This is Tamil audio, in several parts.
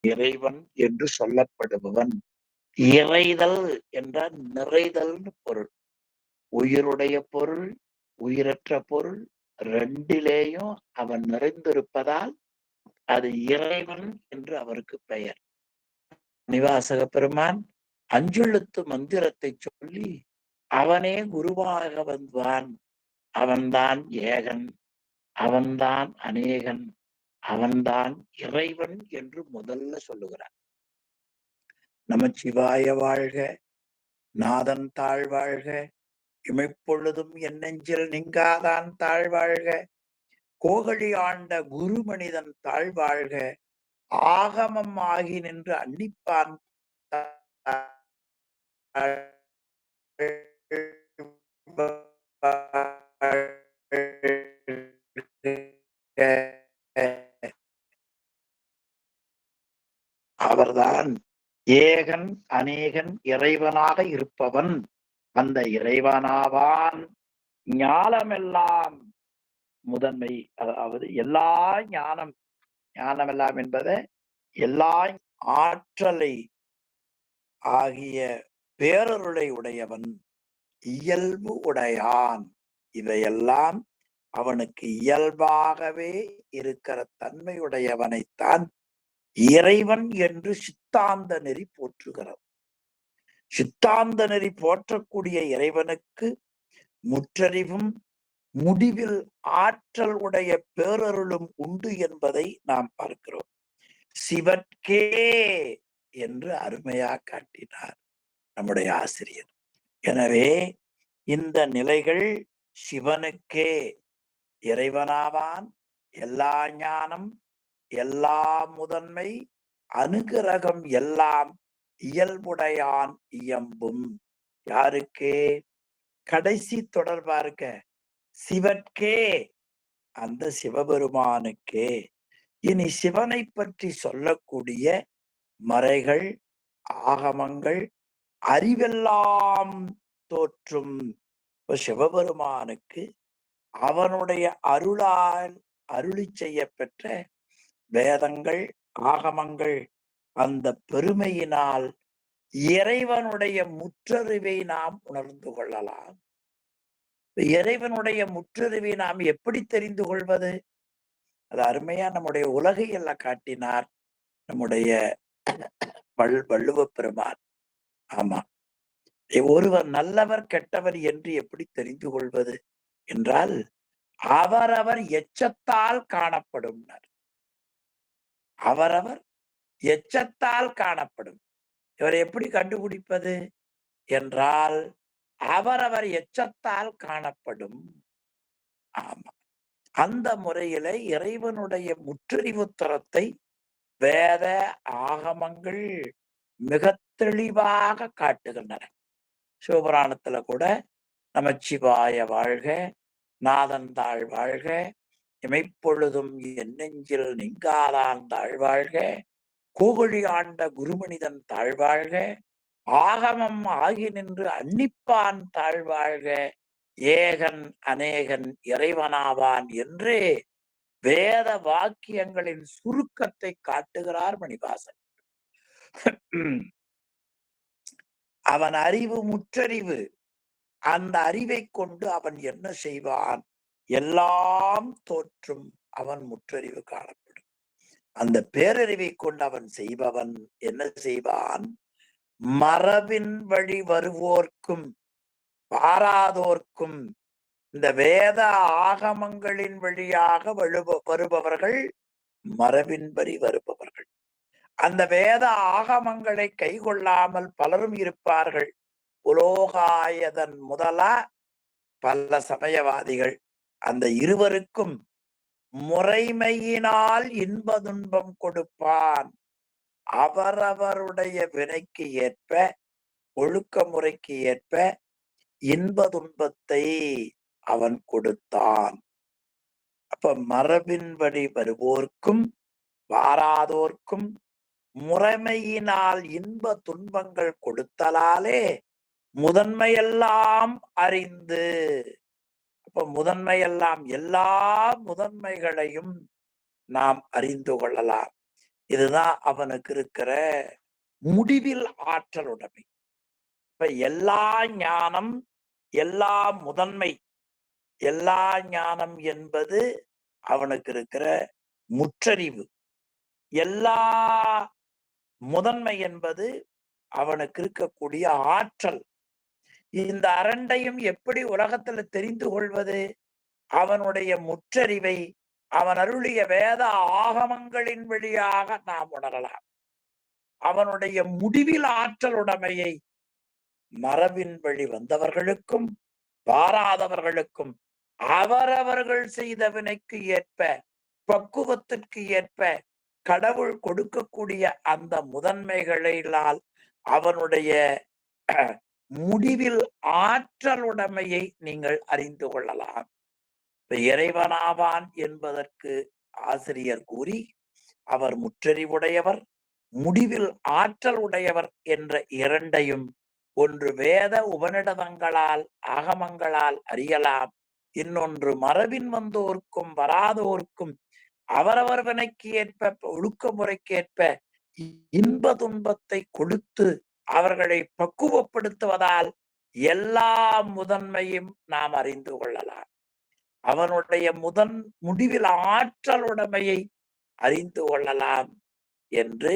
இறைவன் என்று சொல்லப்படுபவன். இறைதல் என்றால் நிறைதல்னு பொருள். உயிருடைய பொருள், உயிரற்ற பொருள் ரெண்டிலேயும் அவன் நிறைந்திருப்பதால் அது இறைவன் என்று அவருக்கு பெயர். மணிவாசக பெருமான் அஞ்செழுத்து மந்திரத்தை சொல்லி அவனே குருவாக வந்தான். அவன்தான் ஏகன், அவன்தான் அநேகன், அவன்தான் இறைவன் என்று முதல்ல சொல்லுகிறான். நமச்சிவாய வாழ்க, நாதன் தாழ்வாழ்க, இமைப்பொழுதும் என் நெஞ்சில் நீங்காதான் தாழ்வாழ்க, கோகழி ஆண்ட குரு மனிதன் தாழ்வாழ்க, ஆகமம் ஆகி நின்று அன்னிப்பான் அவர்தான் ஏகன் அநேகன் இறைவனாக இருப்பவன். அந்த இறைவனாவான் ஞானமெல்லாம் முதன்மை. அதாவது எல்லா ஞானமெல்லாம் என்பதை எல்லா ஆற்றலை ஆகிய பேரருளை உடையவன், இயல்பு உடையான். இவையெல்லாம் அவனுக்கு இயல்பாகவே இருக்கிற தன்மையுடையவனைத்தான் இறைவன் என்று சித்தாந்த நெறி போற்றுகிறது. சித்தாந்த நெறி போற்றக்கூடிய இறைவனுக்கு முற்றறிவும் முடிவில் ஆற்றல் உடைய பேரருளும் உண்டு என்பதை நாம் பார்க்கிறோம். சிவற்கே என்று அருமையா காட்டினார் நம்முடைய ஆசிரியர். எனவே இந்த நிலைகள் சிவனுக்கே. இறைவனாவான் எல்லா ஞானம், எல்லா முதன்மை, அனுகிரகம் எல்லாம் இயல்புடையான் இயம்பும். யாருக்கு? கடைசி தொடர்பா இருக்க சிவற்கே, அந்த சிவபெருமானுக்கே. இனி சிவனை பற்றி சொல்லக்கூடிய மறைகள், ஆகமங்கள், அறிவெல்லாம் தோற்றும் சிவபெருமானுக்கு அவனுடைய அருளால் அருளி செய்ய பெற்ற வேதங்கள், ஆகமங்கள், அந்த பெருமையினால் இறைவனுடைய முற்றறிவை நாம் உணர்ந்து கொள்ளலாம். இறைவனுடைய முற்றறிவை நாம் எப்படி தெரிந்து கொள்வது? அது அருமையா நம்முடைய உலகையல்ல காட்டினார் நம்முடைய வள்ளுவ பெருமான். ஆமா, ஒருவர் நல்லவர் கெட்டவர் என்று எப்படி தெரிந்து கொள்வது என்றால் அவரவர் எச்சத்தால் காணப்படும். அவரவர் எச்சத்தால் காணப்படும். இவர் எப்படி கண்டுபிடிப்பது என்றால் அவரவர் எச்சத்தால் காணப்படும். ஆமா, அந்த முறையில இறைவனுடைய முற்றறிவுத்தரத்தை வேத ஆகமங்கள் மிக தெளிவாக காட்டுகின்றன. சிவபுராணத்துல கூட நமச்சிவாய வாழ்க, நாதன் தாழ்வாழ்க, இமைப்பொழுதும் என் நெஞ்சில் நீங்காதான் தாழ்வாழ்க, கோகழி ஆண்ட குருமனிதன் தாழ்வாழ்க, ஆகமம் ஆகி நின்று அன்னிப்பான் தாழ்வாழ்க, ஏகன் அநேகன் இறைவனாவான் என்று வேத வாக்கியங்களின் சுருக்கத்தை காட்டுகிறார் மணிவாசன். அவன் அறிவு முற்றறிவு. அந்த அறிவை கொண்டு அவன் என்ன செய்வான்? எல்லாம் தோற்றும் அவன் முற்றறிவு காணப்படும். அந்த பேரறிவை கொண்டு அவன் செய்பவன் என்ன செய்வான்? மரபின் வழி வருவோர்க்கும் பாராதோர்க்கும் இந்த வேத ஆகமங்களின் வழியாக வருபவர்கள் மரபின் வழி வருபவர்கள். அந்த வேத ஆகமங்களை கைகொள்ளாமல் பலரும் இருப்பார்கள். உலோகாயதன் முதலா பல சமயவாதிகள். அந்த இருவருக்கும் முறைமையினால் இன்ப துன்பம் கொடுப்பான். அவரவருடைய வினைக்கு ஏற்ப, ஒழுக்க முறைக்கு ஏற்ப இன்ப துன்பத்தை அவன் கொடுத்தான். அப்ப மரபின் வழி வருவோர்க்கும் வாராதோர்க்கும் முறைமையினால் இன்ப துன்பங்கள் கொடுத்தலாலே முதன்மையெல்லாம் அறிந்து. அப்ப முதன்மையெல்லாம் எல்லா முதன்மைகளையும் நாம் அறிந்து கொள்ளலாம். இதுதான் அவனுக்கு இருக்கிற முடிவில் ஆற்றல் உடைமை. இப்ப எல்லா ஞானம், எல்லா முதன்மை, எல்லா ஞானம் என்பது அவனுக்கு இருக்கிற முற்றறிவு. எல்லா முதன்மை என்பது அவனுக்கு இருக்கக்கூடிய ஆற்றல். இந்த அரண்டையும் எப்படி உலகத்துல தெரிந்து கொள்வது? அவனுடைய முற்றறிவை அவன் அருளிய வேத ஆகமங்களின் வழியாக நாம் உணரலாம். அவனுடைய முடிவில் ஆற்றல் உடைமையை மரபின் வழி வந்தவர்களுக்கும் வாராதவர்களுக்கும் அவரவர்கள் செய்த வினைக்கு ஏற்ப, பக்குவத்திற்கு ஏற்ப கடவுள் கொடுக்கக்கூடிய அந்த முதன்மைகளால் அவனுடைய முடிவில் ஆற்றலுடைமையை நீங்கள் அறிந்து கொள்ளலாம். இறைவனாவான் என்பதற்கு ஆசிரியர் கூறி, அவர் முற்றறிவுடையவர், முடிவில் ஆற்றல் உடையவர் என்ற இரண்டையும் ஒன்று வேத உபநிடதங்களால் ஆகமங்களால் அறியலாம், இன்னொன்று மரபின் வந்தோர்க்கும் வராதோர்க்கும் அவரவர் வினைக்கு ஏற்ப ஒழுக்க முறைக்கேற்ப இன்ப துன்பத்தை கொடுத்து அவர்களை பக்குவப்படுத்துவதால் எல்லா முதன்மையும் நாம் அறிந்து கொள்ளலாம். அவனுடைய முடிவில் ஆற்றலுடைமையை அறிந்து கொள்ளலாம் என்று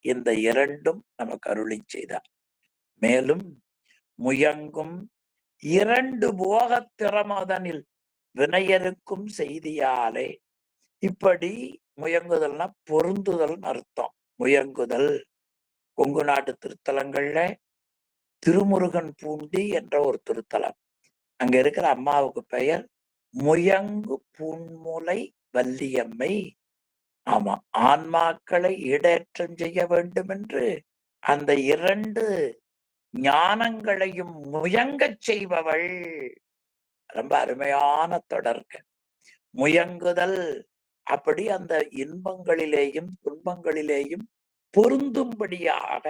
இந்த இரண்டும் நமக்கு அருளி செய்தார். மேலும் முயங்கும் இரண்டு போக திறமதனில் வினையருக்கும் செய்தியாலே, இப்படி முயங்குதல்னா பொருந்துதல் அர்த்தம். முயங்குதல் கொங்கு நாட்டு திருத்தலங்கள்ல திருமுருகன் பூண்டி என்ற ஒரு திருத்தலம், அங்க இருக்கிற அம்மாவுக்கு பெயர் முயங்கு பூன்முலை வள்ளியம்மை. ஆமா, ஆன்மாக்களை ஈடேற்றம் செய்ய வேண்டும் என்று அந்த இரண்டு ஞானங்களையும் முயங்கச் செய்பவள். ரொம்ப அருமையான தொடர்கள். முயங்குதல் அப்படி அந்த இன்பங்களிலேயும் துன்பங்களிலேயும் பொருந்தும்படியாக,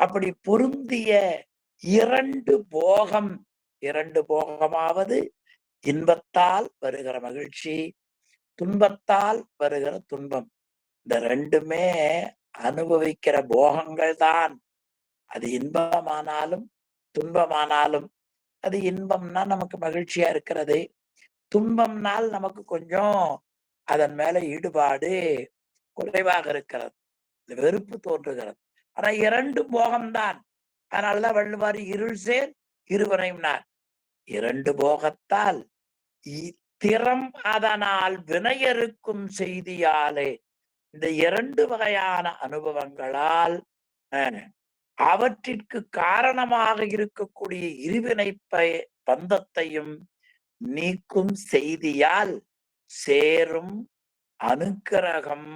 அப்படி பொருந்திய இரண்டு போகம். இரண்டு போகமாவது இன்பத்தால் வருகிற மகிழ்ச்சி, துன்பத்தால் வருகிற துன்பம். இந்த ரெண்டுமே அனுபவிக்கிற போகங்கள் தான். அது இன்பமானாலும் துன்பமானாலும், அது இன்பம்னா நமக்கு மகிழ்ச்சியா இருக்கிறது, துன்பம்னால் நமக்கு கொஞ்சம் அதன் மேல ஈடுபாடு குறைவாக இருக்கிறது, வெறுப்பு தோன்றுகிறது. ஆனா இரண்டு போகம்தான். அதனாலதான் வள்ளுவார் இருள் சேர் இருவரையும்னார். இரண்டு போகத்தால் திறம் அதனால் வினையருக்கும் செய்தியாலே, இந்த இரண்டு வகையான அனுபவங்களால் அவற்றிற்கு காரணமாக இருக்கக்கூடிய இருவினை பந்தத்தையும் நீக்கும் செய்தியால் சேரும் அனுக்கிரகம்.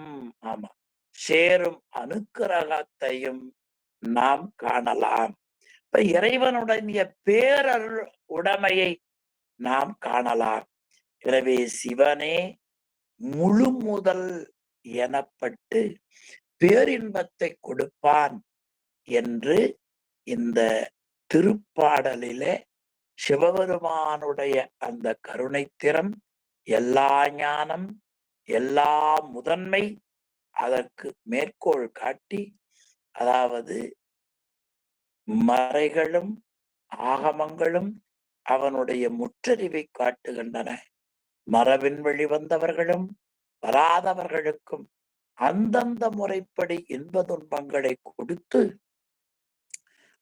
ஆமா, சேரும் அனுக்கிரகத்தையும் நாம் காணலாம். இப்ப இறைவனுடைய பேரருள் உடைமையை நாம் காணலாம். எனவே சிவனே முழு முதல் எனப்பட்டு பேரின்பத்தை கொடுப்பான் என்று இந்த திருப்பாடலிலே சிவபெருமானுடைய அந்த கருணைத்திறம், எல்லா ஞானம், எல்லா முதன்மை, அதற்கு மேற்கோள் காட்டி, அதாவது மறைகளும் ஆகமங்களும் அவனுடைய முற்றறிவை காட்டுகின்றன. மரபின் வழி வந்தவர்களும் வராதவர்களுக்கும் அந்தந்த முறைப்படி இன்ப துன்பங்களை கொடுத்து,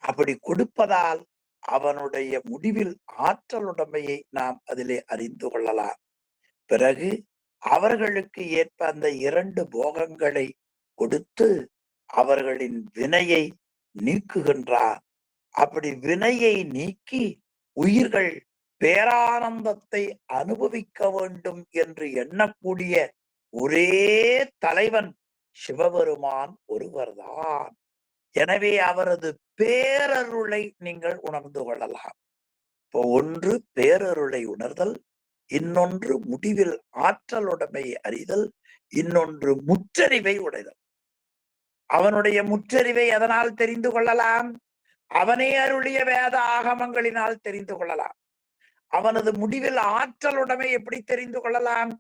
அப்படி கொடுப்பதால் அவனுடைய முடிவில் ஆற்றலுடைமையை நாம் அதிலே அறிந்து கொள்ளலாம். பிறகு அவர்களுக்கு ஏற்ப அந்த இரண்டு போகங்களை கொடுத்து அவர்களின் வினையை நீக்குகின்றார். அப்படி வினையை நீக்கி உயிர்கள் பேரானந்தத்தை அனுபவிக்க வேண்டும் என்று எண்ணக்கூடிய ஒரே தலைவன் சிவபெருமான் ஒருவர்தான். எனவே அவரது பேரருளை நீங்கள் உணர்ந்து கொள்ளலாம். இப்போ ஒன்று பேரருளை உணர்தல், இன்னொன்று முடிவில் ஆற்றலுடைமை அறிதல், இன்னொன்று முற்றறிவை உடைதல். அவனுடைய முற்றறிவை எதனால் தெரிந்து கொள்ளலாம்? அவனே அருளிய வேத ஆகமங்களினால் தெரிந்து கொள்ளலாம். அவனது முடிவில் ஆற்றலுடைமை எப்படி தெரிந்து கொள்ளலாம்?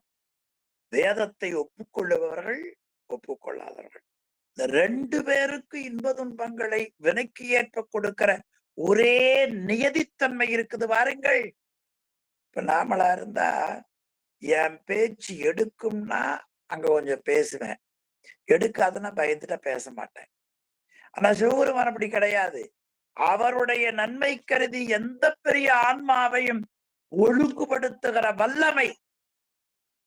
வேதத்தை ஒப்புக்கொள்ளுபவர்கள் ஒப்புக்கொள்ளாதவர்கள். இந்த 2 பேருக்கு இன்ப துன்பங்களை வினைக்கு ஏற்ப கொடுக்கிற ஒரே நியதித்தன்மை இருக்குது பாருங்கள். இப்ப நாமளா இருந்தா என் பேச்சு எடுக்கும்னா அங்க கொஞ்சம் பேசுவேன், எடுக்காதுன்னா பயந்துட்டா பேச மாட்டேன். ஆனா சிவபெருமான் அப்படி கிடையாது. அவருடைய நன்மை கருதி எந்த பெரிய ஆன்மாவையும் ஒழுங்குபடுத்துகிற வல்லமை,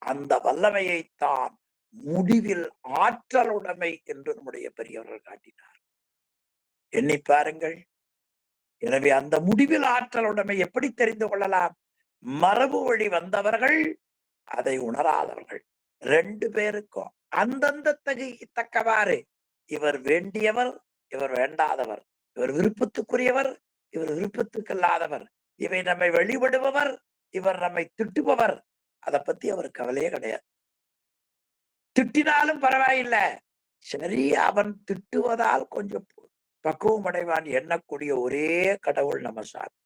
அந்த வல்லமையைத்தான் முடிவில் ஆற்றலுடைமை என்று நம்முடைய பெரியவர்கள் காட்டினார். எண்ணி பாருங்கள். எனவே அந்த முடிவில் ஆற்றலுடைமை எப்படி தெரிந்து கொள்ளலாம்? மரபு வழி வந்தவர்கள், அதை உணராதவர்கள் 2 பேருக்கும் அந்தந்த தக்கவாறு இவர் வேண்டியவர், இவர் வேண்டாதவர், இவர் விருப்பத்துக்குரியவர், இவர் விருப்பத்துக்கில்லாதவர், இவை நம்மை வழிபடுபவர், இவர் நம்மை திட்டுபவர், அதை பத்தி அவர் கவலையே கிடையாது. திட்டினாலும் பரவாயில்லை, சரி அவன் திட்டுவதால் கொஞ்சம் பக்குவம் அடைவான் எண்ணக்கூடிய ஒரே கடவுள் நம்ம சாமி.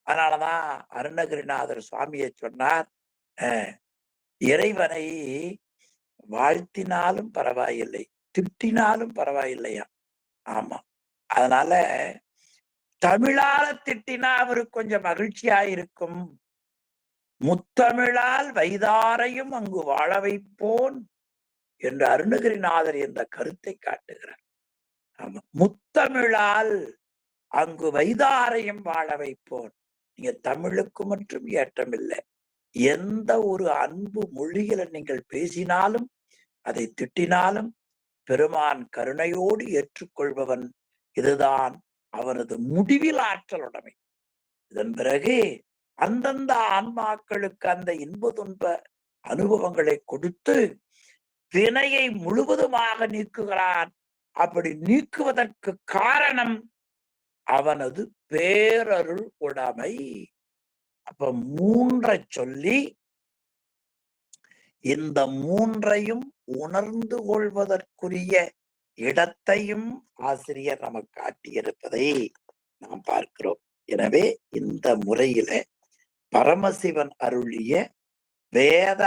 அதனாலதான் அருணகிரிநாதர் சுவாமியை சொன்னார், இறைவனை வாழ்த்தினாலும் பரவாயில்லை, திட்டினாலும் பரவாயில்லையா. ஆமா, அதனால தமிழால திட்டினா அவருக்கு கொஞ்சம் மகிழ்ச்சியா இருக்கும். முத்தமிழால் வைதாரையும் அங்கு வாழ வைப்போன் என்று அருணகிரிநாதர் என்ற கருத்தை காட்டுகிறார். ஆமா, முத்தமிழால் அங்கு வைதாரையும் வாழ வைப்போன். நீங்க தமிழுக்கு மட்டும் ஏற்றமில்லை, எந்த ஒரு அன்பு மொழியில நீங்கள் பேசினாலும், அதை திட்டினாலும் பெருமான் கருணையோடு ஏற்றுக்கொள்பவன். இதுதான் அவனது முடிவில் ஆற்றலுடைமை. இதன் பிறகு அந்தந்த ஆன்மாக்களுக்கு அந்த இன்ப துன்ப அனுபவங்களை கொடுத்து வினையை முழுவதுமாக நீக்குகிறான். அப்படி நீக்குவதற்கு காரணம் அவனது பேரருள் உடைமை. அப்ப 3 சொல்லி இந்த 3ஐயும் உணர்ந்து கொள்வதற்குரிய இடத்தையும் ஆசிரியர் நமக்கு காட்டியிருப்பதை நாம் பார்க்கிறோம். எனவே இந்த முறையில பரமசிவன் அருளிய வேத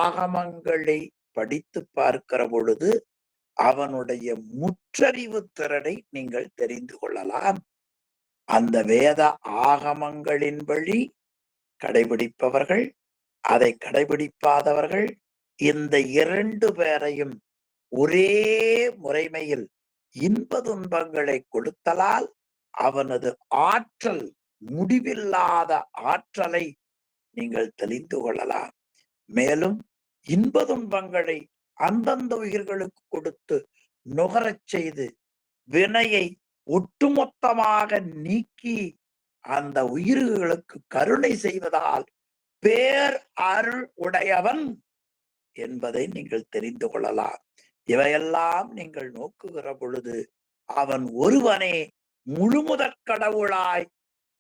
ஆகமங்களை படித்து பார்க்கிற பொழுது அவனுடைய முற்றறிவு திறனை நீங்கள் தெரிந்து கொள்ளலாம். அந்த வேத ஆகமங்களின் வழி கடைபிடிப்பவர்கள், அதை கடைபிடிப்பாதவர்கள், இந்த 2 பேரையும் ஒரே முறைமையில் இன்ப துன்பங்களை கொடுத்தலால் அவனது ஆற்றல், முடிவில்லாத ஆற்றலை நீங்கள் தெளிந்து கொள்ளலாம். மேலும் இன்ப துன்பங்களை அந்தந்த உயிர்களுக்கு கொடுத்து நுகரச் செய்து வினையை ஒட்டுமொத்தமாக நீக்கி அந்த உயிர்களுக்கு கருணை செய்வதால் பேர் அருள் உடையவன் என்பதை நீங்கள் தெரிந்து கொள்ளலாம். இவையெல்லாம் நீங்கள் நோக்குகிற பொழுது அவன் ஒருவனே முழுமுதற் கடவுளாய்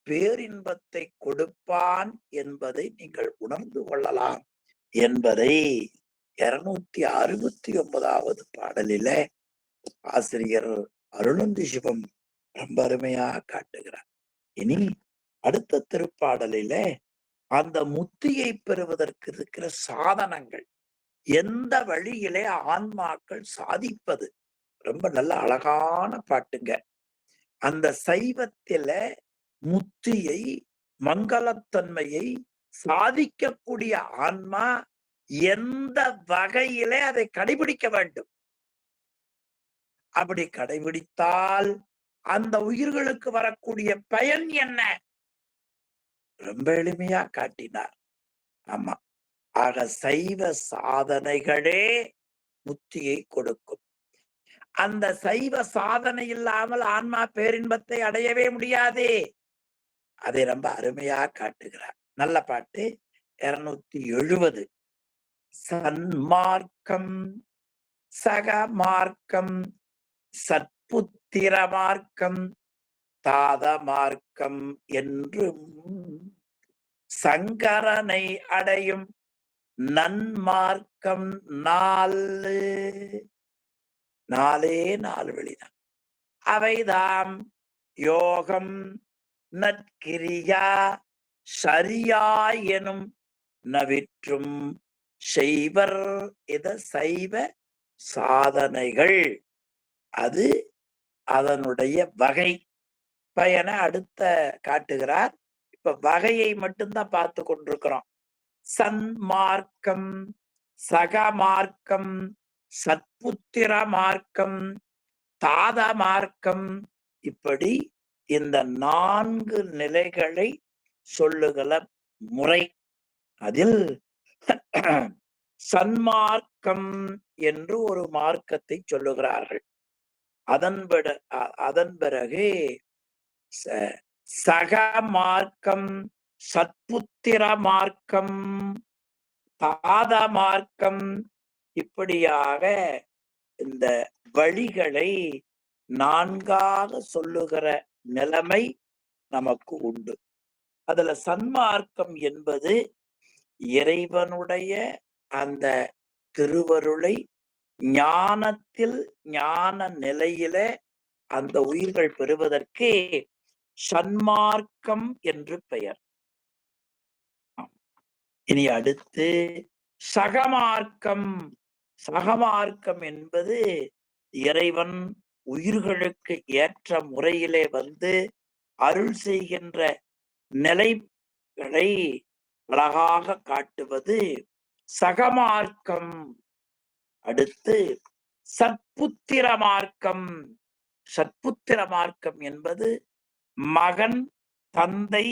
பேரின்பத்தை கொடுப்பான் என்பதை நீங்கள் உணர்ந்து கொள்ளலாம் என்பதை 269வது பாடலில ஆசிரியர் அருணந்தி சிவம் ரொம்ப அருமையா காட்டுகிறார். இனி அடுத்த திருப்பாடலில அந்த முத்தியை பெறுவதற்கு இருக்கிற சாதனங்கள், எந்த வழியிலே ஆன்மாக்கள் சாதிப்பது, ரொம்ப நல்ல அழகான பாட்டுங்க. அந்த சைவத்தில முத்தியை, மங்களத்தன்மையை சாதிக்கக்கூடிய ஆன்மா எந்த வகையிலே அதை கடைபிடிக்க வேண்டும், அப்படி கடைபிடித்தால் அந்த உயிர்களுக்கு வரக்கூடிய பயன் என்ன, ரொம்ப எளிமையா காட்டினார். ஆமா, ஆக சைவ சாதனைகளே முத்தியை கொடுக்கும். அந்த சைவ சாதனை இல்லாமல் ஆன்மா பேரின்பத்தை அடையவே முடியாது. அதை ரொம்ப அருமையா காட்டுகிறார். நல்ல பாட்டு 270. சன்மார்க்கம் சகமார்க்கம் சற்புத்திர மார்க்கம் தாத மார்க்கம் என்றும் சங்கரனை அடையும் நன்மார்க்கம் 4 வெளிதான். அவைதாம் யோகம், நற்கிரியா, சரியாய் எனும் நவிற்றும் செய்வர். இத சைவ சாதனைகள் அது அதனுடைய வகை பயனை அடுத்த காட்டுகிறார். இப்ப வகையை மட்டும்தான் பார்த்து கொண்டிருக்கிறோம். சன்மார்க்கம், சகமார்க்கம், சத்புத்திர மார்க்கம், தாத மார்க்கம், இப்படி இந்த 4 நிலைகளை சொல்லுகிற முறை. அதில் சன்மார்க்கம் என்று ஒரு மார்க்கத்தை சொல்லுகிறார்கள். அதன் பிறகு சக மார்க்கம், சத்புத்திர மார்க்கம், தாத மார்க்கம், இப்படியாக இந்த வழிகளை 4ஆக சொல்லுகிற நிலைமை நமக்கு உண்டு. அதுல சன்மார்க்கம் என்பது இறைவனுடைய அந்த திருவருளை ஞானத்தில் ஞான நிலையில அந்த உயிர்கள் பெறுவதற்கு சன்மார்க்கம் என்று பெயர். இனி அடுத்து சகமார்க்கம். சகமார்க்கம் என்பது இறைவன் உயிர்களுக்கு ஏற்ற முறையிலே வந்து அருள் செய்கின்ற நிலைகளை அழகாக காட்டுவது சகமார்க்கம். அடுத்து சத்புத்திர மார்க்கம். சத்புத்திர மார்க்கம் என்பது மகன் தந்தை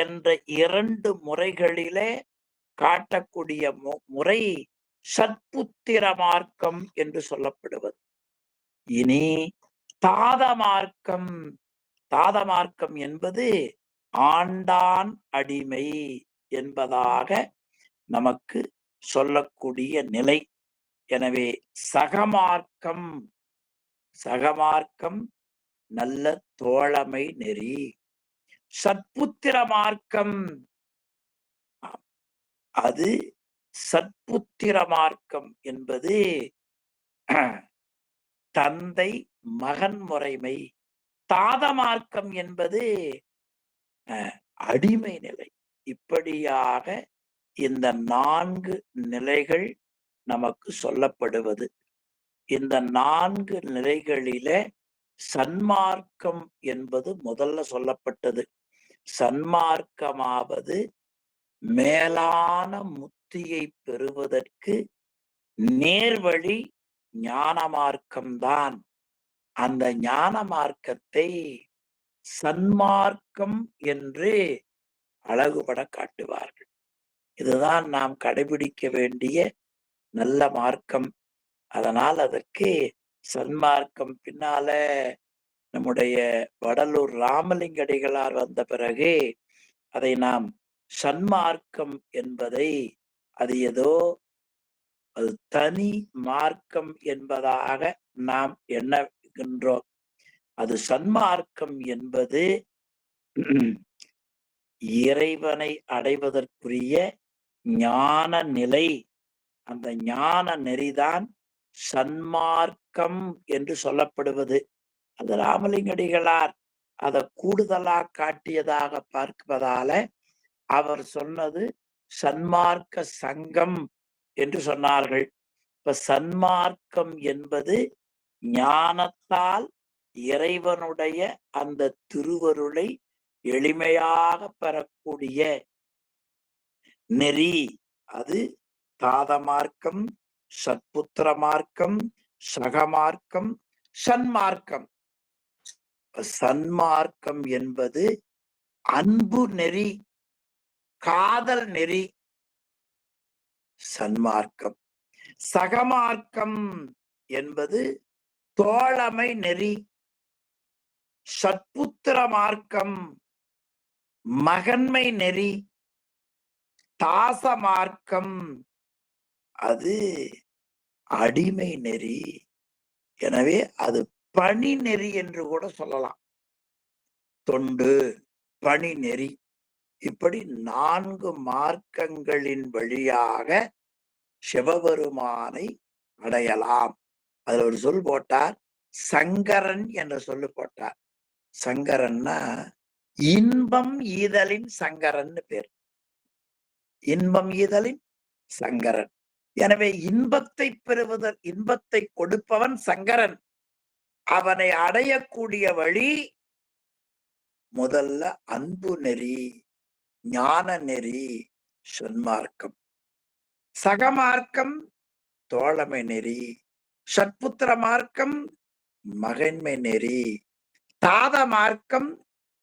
என்ற 2 முறைகளிலே காட்டக்கூடிய முறை சத்புத்திர மார்க்கம் என்று சொல்லப்படுவது. இனி தாத மார்க்கம். தாத மார்க்கம் என்பது ஆண்டான் அடிமை என்பதாக நமக்கு சொல்லக்கூடிய நிலை. எனவே சகமார்க்கம், சகமார்க்கம் நல்ல தோழமை நெறி. சத்புத்திர மார்க்கம், அது சத்புத்திர மார்க்கம் என்பது தந்தை மகன் முறைமை. தாத மார்க்கம் என்பது அடிமை நிலை. இப்படியாக இந்த 4 நிலைகள் நமக்கு சொல்லப்படுவது. இந்த 4 நிலைகளிலே சன்மார்க்கம் என்பது முதல்ல சொல்லப்பட்டது. சன்மார்க்கமாவது மேலான முத்தியை பெறுவதற்கு நேர்வழி ஞான மார்க்கம்தான். அந்த ஞான மார்க்கத்தை சன்மார்க்கம் என்று அழகுபட காட்டுவார்கள். இதுதான் நாம் கடைபிடிக்க வேண்டிய நல்ல மார்க்கம். அதனால் அதற்கு சன்மார்க்கம் பின்னால நம்முடைய வடலூர் ராமலிங்க அடிகளார் வந்த பிறகு அதை நாம் சன்மார்க்கம் என்பதை அது ஏதோ அது தனி மார்க்கம் என்பதாக நாம் எண்ணுகின்றோம். அது சன்மார்க்கம் என்பது இறைவனை அடைவதற்குரிய ஞான நிலை. அந்த ஞான நெறிதான் சன்மார்க்கம் என்று சொல்லப்படுவது. அது ராமலிங்கடிகளார் அதை கூடுதலா காட்டியதாக பார்ப்பதால அவர் சொன்னது சன்மார்க்க சங்கம் என்று சொன்னார்கள். இப்ப சன்மார்க்கம் என்பது ஞானத்தால் இறைவனுடைய அந்த திருவருளை எளிமையாக பெறக்கூடிய நெறி. அது தாத மார்க்கம், சத்புத்திர மார்க்கம், சகமார்க்கம், சன்மார்க்கம். சன்மார்க்கம் என்பது அன்பு நெறி, காதல் நெறி. சன்மார்க்கம். சகமார்க்கம் என்பது தோழமை நெறி. சத்புத்திர மார்க்கம் மகன்மை நெறி. தாச மார்க்கம் அது அடிமை நெறி. எனவே அது பணி நெறி என்று கூட சொல்லலாம். தொண்டு, பணி நெறி. இப்படி 4 மார்க்கங்களின் வழியாக சிவபெருமானை அடையலாம். அதுல ஒரு சொல் போட்டார், சங்கரன் என்ற சொல்லு போட்டார். சங்கரன்னா இன்பம் ஈதலின் சங்கரன் பேர். இன்பம் ஈதலின் சங்கரன். எனவே இன்பத்தை கொடுப்பவன் சங்கரன். அவனை அடையக்கூடிய வழி முதல்ல அன்பு நெறி, ஞான நெறி, சன்மார்க்கம். சகமார்க்கம் தோழமை நெறி, சத்புத்திர மார்க்கம் மகன்மை நெறி, தாத மார்க்கம்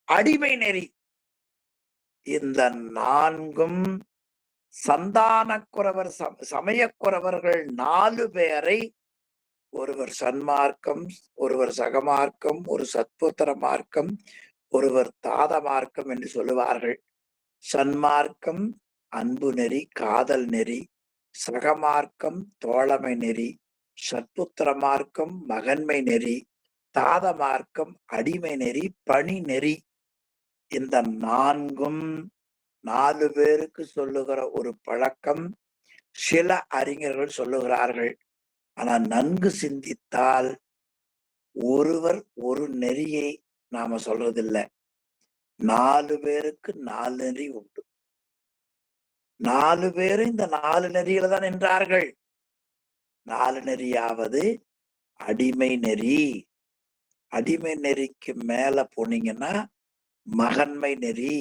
அடிமை நெறி. இந்த 4ம் சந்தானக்குறவர் சமயக்குறவர்கள் 4 பேரை ஒருவர் சன்மார்க்கம், ஒருவர் சகமார்க்கம், ஒரு சத்புத்திர மார்க்கம், ஒருவர் தாத மார்க்கம் என்று சொல்லுவார்கள். சன்மார்க்கம் அன்பு நெறி, காதல் நெறி, சகமார்க்கம் தோழமை நெறி, சத்புத்திர மார்க்கம் மகன்மை நெறி, தாத மார்க்கம் அடிமை நெறி, பணி நெறி. இந்த 4ம் 4 பேருக்கு சொல்லுகிற ஒரு பழக்கம் சில அறிஞர்கள் சொல்லுகிறார்கள். ஆனால் நன்கு சிந்தித்தால் ஒருவர் ஒரு நெறியை நாம சொல்றதில்லை. 4 பேருக்கு 4 நெறி உண்டு. 4 பேரும் இந்த 4 நெறியில தான் நின்றார்கள். 4 நெறியாவது அடிமை நெறி. அடிமை நெறிக்கு மேல போனீங்கன்னா மகன்மை நெறி.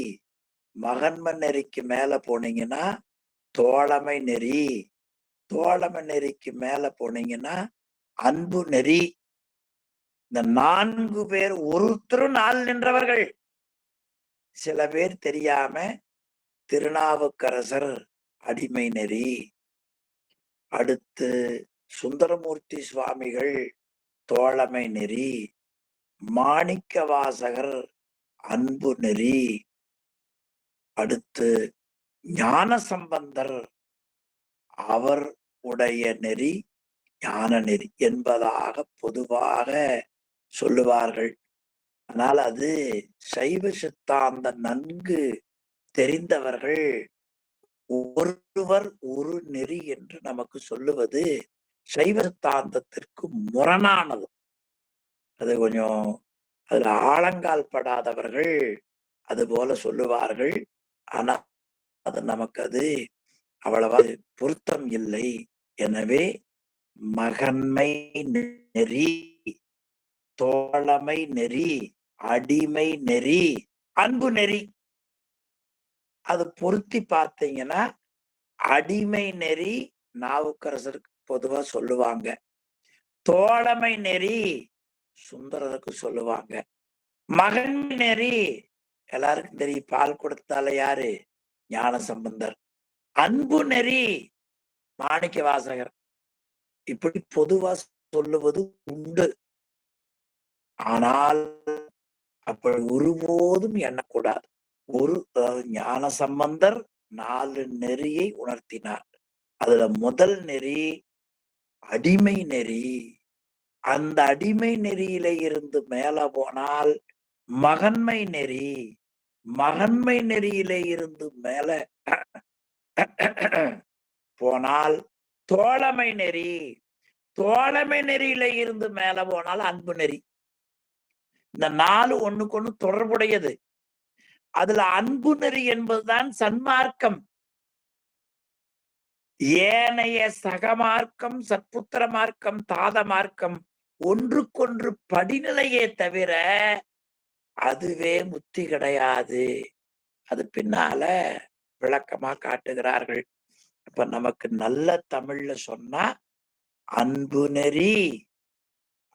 மகன்மை நெறிக்கு மேல போனீங்கன்னா தோழமை நெறி. தோழமை நெறிக்கு மேல போனீங்கன்னா அன்பு நெறி. இந்த 4 பேர் ஒருத்தரும் 4 நின்றவர்கள். சில பேர் தெரியாம திருநாவுக்கரசர் அடிமை நெறி, அடுத்து சுந்தரமூர்த்தி சுவாமிகள் தோழமை நெறி, மாணிக்க வாசகர் அன்பு நெறி, அடுத்து ஞான சம்பந்தர் அவர் உடைய நெறி ஞான நெறி என்பதாக பொதுவாக சொல்லுவார்கள். ஆனால் அது சைவ சித்தாந்த நன்கு தெரிந்தவர்கள் ஒருவர் ஒரு நெறி என்று நமக்கு சொல்லுவது சைவ சித்தாந்தத்திற்கு முரணானது. அது கொஞ்சம் அதுல ஆழங்கால் படாதவர்கள் அது போல சொல்லுவார்கள். ஆனா அது நமக்கு அது அவ்வளவா பொருத்தம் இல்லை. எனவே மகன்மை நெறி, தோழமை நெறி, அடிமை நெறி, அன்பு நெறி. அது பொருத்தி பார்த்தீங்கன்னா அடிமை நெறி நாவுக்கரசருக்கு பொதுவா சொல்லுவாங்க. தோழமை நெறி சுந்தரருக்கு சொல்லுவாங்க. மகன்மை நெறி எல்லாருக்கும் தெரியும். பால் கொடுத்தால யாரு? ஞான சம்பந்தர். அன்பு நெறி மாணிக்க வாசகர். இப்படி பொதுவா சொல்லுவது உண்டு. ஆனால் அப்படி ஒருபோதும் எண்ணக்கூடாது. ஞான சம்பந்தர் 4 நெறியை உணர்த்தினார். அதுல முதல் நெறி அடிமை நெறி. அந்த அடிமை நெறியில இருந்து மேல போனால் மகன்மை நெறி. மகன்மை நெறியில இருந்து மேல போனால் தோழமை நெறி. தோழமை நெறியில இருந்து மேல போனால் அன்பு நெறி. இந்த 4 ஒண்ணுக்கு ஒண்ணு தொடர்புடையது. அதுல அன்பு நெறி என்பதுதான் சன்மார்க்கம். ஏனைய சகமார்க்கம், சத்புத்திர மார்க்கம், தாத மார்க்கம் ஒன்றுக்கொன்று படிநிலையே தவிர அதுவே முத்தி கிடையாது. அது பின்னால விளக்கமா காட்டுகிறார்கள். அப்ப நமக்கு நல்ல தமிழ்ல சொன்னா அன்பு நெறி,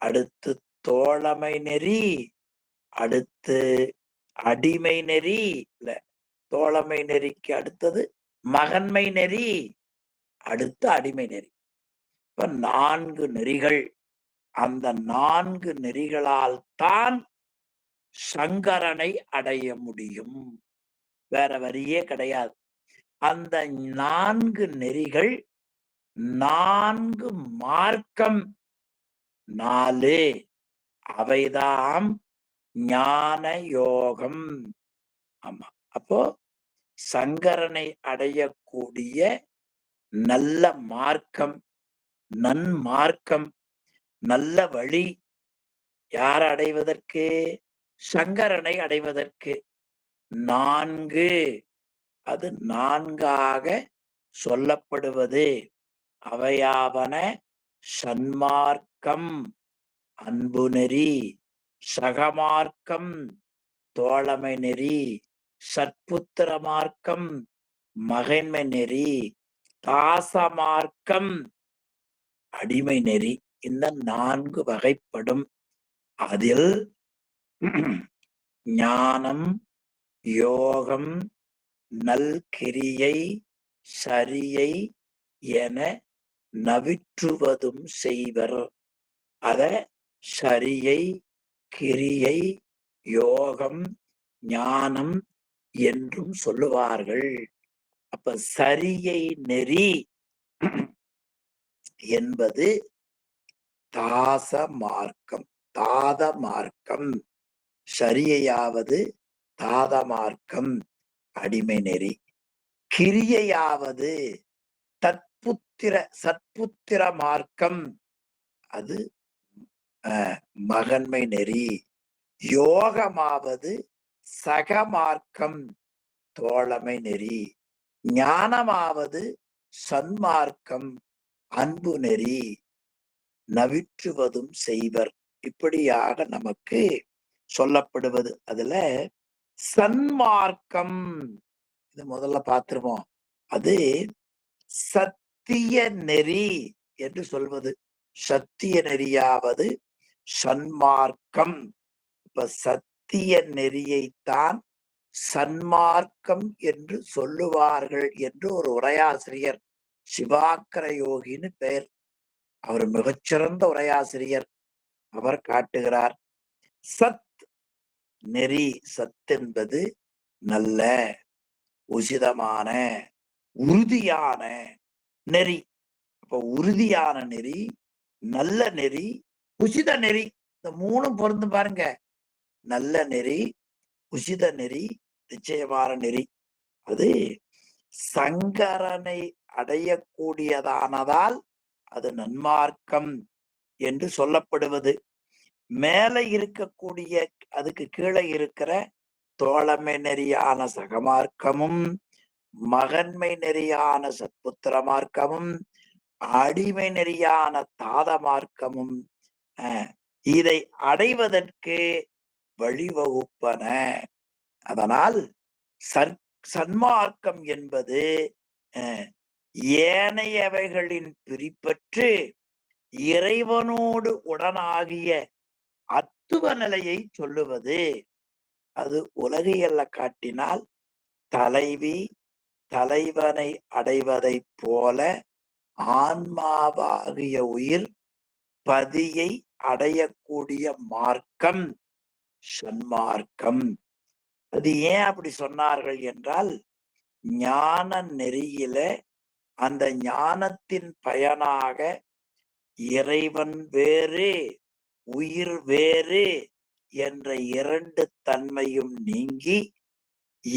அடுத்து தோழமை நெறி, அடுத்து அடிமை நெறி, இல்ல தோழமை நெறிக்கு அடுத்தது மகன்மை நெறி, அடுத்து அடிமை நெறி. இப்ப 4 நெறிகள். அந்த 4 நெறிகளால் தான் சங்கரனை அடைய முடியும். வேற வழியே கிடையாது. அந்த 4 நெறிகள் 4 மார்க்கம் 4 அவைதாம் ஞான யோகம். ஆமா. அப்போ சங்கரனை அடையக்கூடிய நல்ல மார்க்கம், நன்மார்க்கம், நல்ல வழி யார் அடைவதற்கு? சங்கரனை அடைவதற்கு 4 அது 4ஆக சொல்லப்படுவது அவையாவன சன்மார்க்கம் அன்பு நெறி, சகமார்க்கம் தோழமை நெறி, சற்புத்திர மார்க்கம் மகிழ்மை நெறி, தாசமார்க்கம் அடிமை நெறி. இந்த 4 வகைப்படும். அதில் ஞானம், யோகம், நல்கிரியை, சரியை என நவிற்றுவதும் செய்வர். அத சரியை, கிரியை, யோகம், ஞானம் என்றும் சொல்லுவார்கள். அப்ப சரியை நெறி என்பது தாச மார்க்கம், தாத மார்க்கம். சரியையாவது தாத மார்க்கம் அடிமை நெறி. கிரியையாவது சற்புத்திர மார்க்கம், அது மகன்மை நெறி. யோகமாவது சகமார்க்கம் தோழமை நெறி. ஞானமாவது சன்மார்க்கம் அன்பு நெறி. நவிற்றுவதும் செய்வர். இப்படியாக நமக்கு சொல்லப்படுவது. அதுல சன்மார்க்கம் இது முதல்ல பார்த்திருவோம். அது சத்திய நெறி என்று சொல்வது. சத்திய நெறியாவது சன்மார்க்கம். இப்ப சத்திய நெறியைத்தான் சன்மார்க்கம் என்று சொல்லுவார்கள் என்று ஒரு உரையாசிரியர் சிவாக்கர யோகின்னு பெயர். அவர் மிகச்சிறந்த உரையாசிரியர். அவர் காட்டுகிறார். சத் நெறி, சத் என்பது நல்ல, உசிதமான, உறுதியான நெறி. அப்ப உறுதியான நெறி, நல்ல நெறி, உசித நெறி, இந்த 3ம் பொருந்து பாருங்க. நல்ல நெறி, உசித நெறி, நிச்சயமான நெறி. அது சங்கரனை அடையக்கூடியதானதால் அது நன்மார்க்கம் என்று சொல்லப்படுவது. மேல இருக்கக்கூடிய அதுக்கு கீழே இருக்கிற தோழமை நெறியான சகமார்க்கமும், மகன்மை நெறியான சத்புத்திர மார்க்கமும், அடிமை நெறியான தாத மார்க்கமும் இதை அடைவதற்கு வழிவகுப்பன. அதனால் சன்மார்க்கம் என்பது ஏனையவைகளின் பிரிப்பற்று இறைவனோடு உடனாகிய அத்துவ நிலையை சொல்லுவது. அது உலகியல்ல காட்டினால் தலைவி தலைவனை அடைவதைப் போல ஆன்மாவாகிய உயிர் பதியை அடையக்கூடிய மார்க்கம் சன்மார்க்கம். அது ஏன் அப்படி சொன்னார்கள் என்றால், ஞான நெறியில அந்த ஞானத்தின் பயனாக இறைவன் வேறு உயிர் வேறு என்ற 2 தன்மையும் நீங்கி,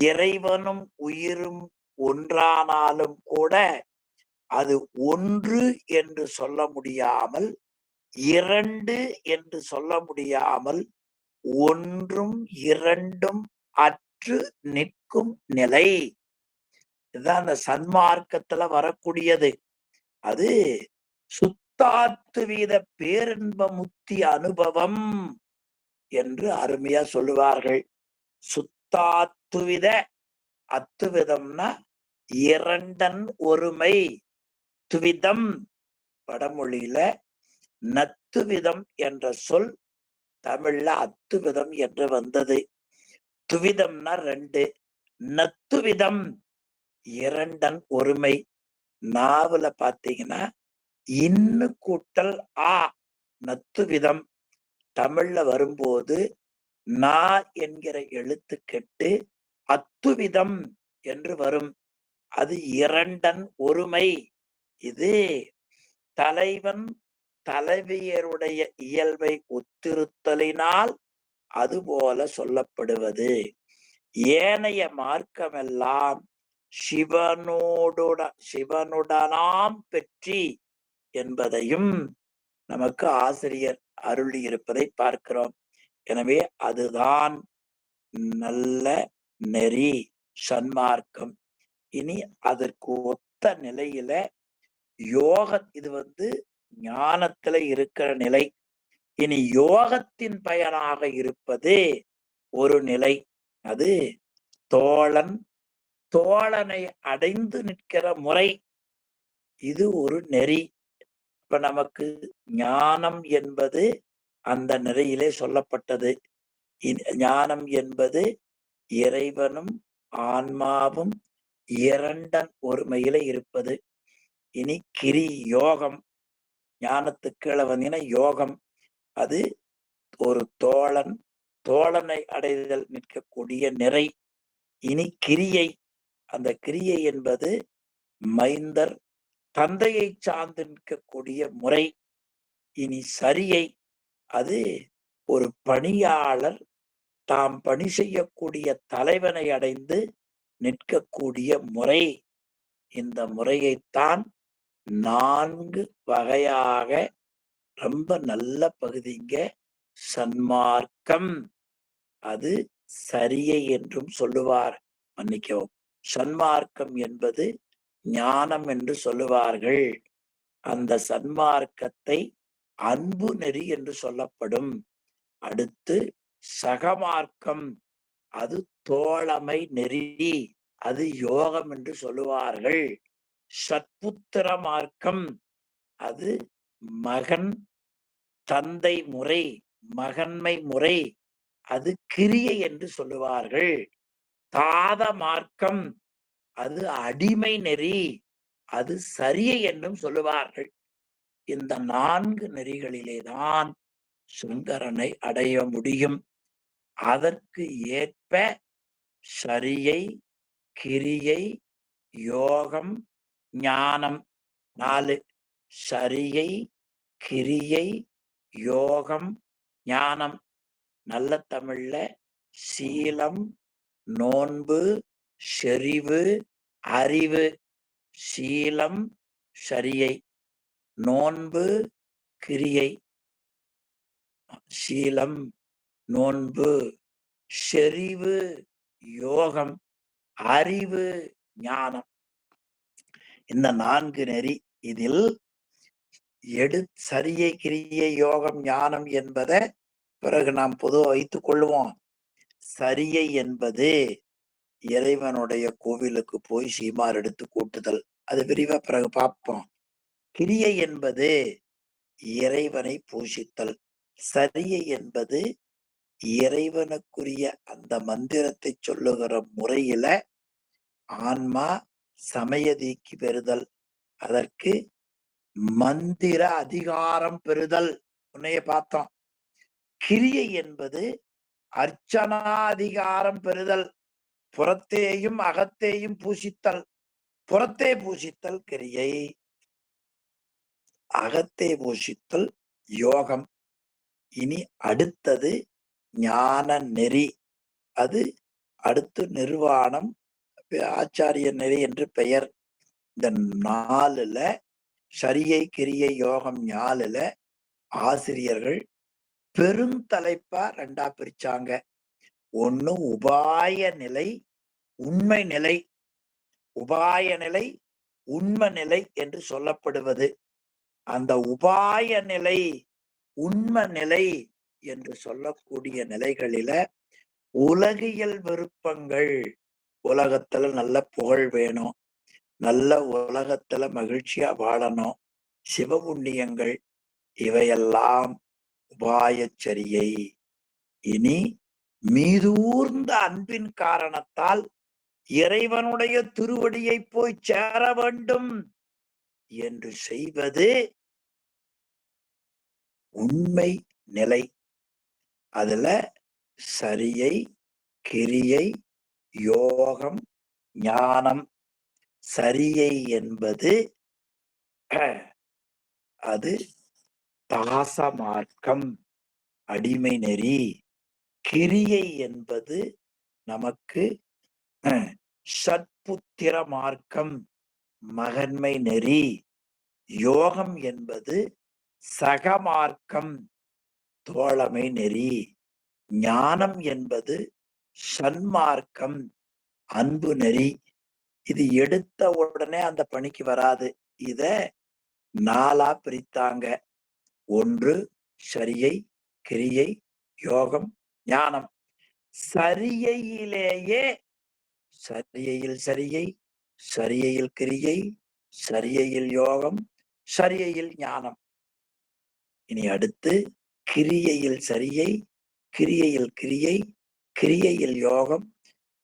இறைவனும் உயிரும் ஒன்றானாலும் கூட அது ஒன்று என்று சொல்ல முடியாமல், 2 என்று சொல்ல முடியாமல், ஒன்றும் 2ம் அற்று நிற்கும் நிலை. இதுதான் அந்த சன்மார்க்கத்துல வரக்கூடியது. அது சுத்தாத்துவித பேரின்ப முக்தி அனுபவம் என்று அருமையா சொல்லுவார்கள். சுத்தாத்துவித, அத்துவிதம்னா 2ன் ஒருமை. துவிதம் வடமொழியில நத்துவிதம் என்ற சொல் தமிழ்ல அத்துவிதம் என்று வந்தது. துவிதம்னா 2, நத்துவிதம் 2ன் ஒருமை. நாவல பாத்தீங்கன்னா இன்னு கூட்டல் ஆ நத்துவிதம். தமிழ்ல வரும்போது நா என்கிற எழுத்து கெட்டு அத்துவிதம் என்று வரும். அது 2ன் ஒருமை. இது தலைவன் தலைவியருடைய இயல்பை ஒத்திருத்தலினால் அதுபோல சொல்லப்படுவது. ஏனைய மார்க்கமெல்லாம் சிவனுடனாம் பெற்றி என்பதையும் நமக்கு ஆசிரியர் அருளி இருப்பதை பார்க்கிறோம். எனவே அதுதான் நல்ல நெறி, சன்மார்க்கம். இனி அதற்கு ஒத்த நிலையில இது ஞானத்துல இருக்கிற நிலை. இனி யோகத்தின் பயனாக இருப்பது ஒரு நிலை. அது தோழன் தோழனை அடைந்து நிற்கிற முறை. இது ஒரு நெறி. இப்ப நமக்கு ஞானம் என்பது அந்த நெறியிலே சொல்லப்பட்டது. ஞானம் என்பது இறைவனும் ஆன்மாவும் இரண்டன் ஒருமையில இருப்பது. இனி கிரி யோகம், ஞானத்துக்கு கீழே வந்தீங்கன்னா யோகம். அது ஒரு தோழனை அடைதல் நிற்கக்கூடிய நிறை. இனி கிரியை, அந்த கிரியை என்பது மைந்தர் தந்தையை சார்ந்து நிற்கக்கூடிய முறை. இனி சரியை, அது ஒரு பணியாளர் தாம் பணி செய்யக்கூடிய தலைவனை அடைந்து நிற்கக்கூடிய முறை. இந்த முறையைத்தான் 4 வகையாக ரொம்ப நல்ல பகுதிங்க சன்மார்க்கம். அது சரியை என்றும் சொல்லுவார். மன்னிக்கவும், சன்மார்க்கம் என்பது ஞானம் என்று சொல்லுவார்கள். அந்த சன்மார்க்கத்தை அன்பு நெறி என்று சொல்லப்படும். அடுத்து சகமார்க்கம், அது தோழமை நெறி, அது யோகம் என்று சொல்லுவார்கள். சத்புத்திர மார்க்கம், அது மகன் தந்தை முறை, மகன்மை முறை, அது கிரியை என்று சொல்லுவார்கள். தாத மார்க்கம், அது அடிமை நெறி, அது சரியை என்றும் சொல்லுவார்கள். இந்த 4 நெறிகளிலேதான் சுந்தரனை அடைய முடியும். அதற்கு ஏற்ப சரியை, கிரியை, யோகம், ஞானம் 4. சரியை, கிரியை, யோகம், ஞானம். நல்ல தமிழ்ல சீலம், நோன்பு, செறிவு, அறிவு. சீலம் சரியை, நோன்பு கிரியை. சீலம், நோன்பு, செறிவு யோகம், அறிவு ஞானம். இந்த 4 நெறி. இதில் சரியை, கிரியை, யோகம், ஞானம் என்பதை பிறகு நாம் பொதுவாக வைத்துக் கொள்வோம். சரியை என்பது இறைவனுடைய கோவிலுக்கு போய் சீமார் எடுத்து கூட்டுதல். அது விரிவா பிறகு பார்ப்போம். கிரியை என்பது இறைவனை பூஷித்தல். சரியை என்பது இறைவனுக்குரிய அந்த மந்திரத்தை சொல்லுகிற முறையில ஆன்மா சமயதீக்கு பெறுதல். அதற்கு மந்திர அதிகாரம் பெறுதல். உன்னைய பார்த்தோம். கிரியை என்பது அர்ச்சனாதிகாரம் பெறுதல். புறத்தேயும் அகத்தேயும் பூசித்தல். புறத்தே பூசித்தல் கிரியை, அகத்தே பூசித்தல் யோகம். இனி அடுத்தது ஞான நெறி. அது அடுத்து நிர்வாணம், ஆச்சாரிய நெறி என்று பெயர். இந்த 4ல சரியை, கிரியை, யோகம் 4ல ஆசிரியர்கள் பெருந்தலைப்பா 2ஆ பிரிச்சாங்க. ஒண்ணு உபாய நிலை, உண்மை நிலை. உபாய நிலை, உண்மை நிலை என்று சொல்லப்படுவது. அந்த உபாய நிலை, உண்மை நிலை என்று சொல்லக்கூடிய நிலைகளில உலகியல் விருப்பங்கள், உலகத்துல நல்ல புகழ் வேணும், நல்ல உலகத்துல மகிழ்ச்சியா வாழணும், சிவபுண்ணியங்கள், இவையெல்லாம் உபாயச்சரியை. இனி மீதூர்ந்த அன்பின் காரணத்தால் இறைவனுடைய திருவடியை போய் சேர வேண்டும் என்று செய்வது உண்மை நிலை. அதுல சரியை, கிரியை, யோகம், ஞானம். சரியை என்பது அது தாச மார்க்கம், அடிமை நெறி. கிரியை என்பது நமக்கு சத்புத்திர மார்க்கம், மகன்மை நெறி. யோகம் என்பது சகமார்க்கம், தோழமை நெறி. ஞானம் என்பது சன்மார்க்கம், அன்பு நெறி. இது எடுத்த உடனே அந்த பணிக்கு வராது. இத 4ஆ பிரித்தாங்க. 1 சரியை, கிரியை, யோகம், ஞானம். சரியையிலேயே சரியையில் சரியை, சரியையில் கிரியை, சரியையில் யோகம், சரியையில் ஞானம். இனி அடுத்து கிரியையில் சரியை, கிரியையில் கிரியை, கிரியையில் யோகம்,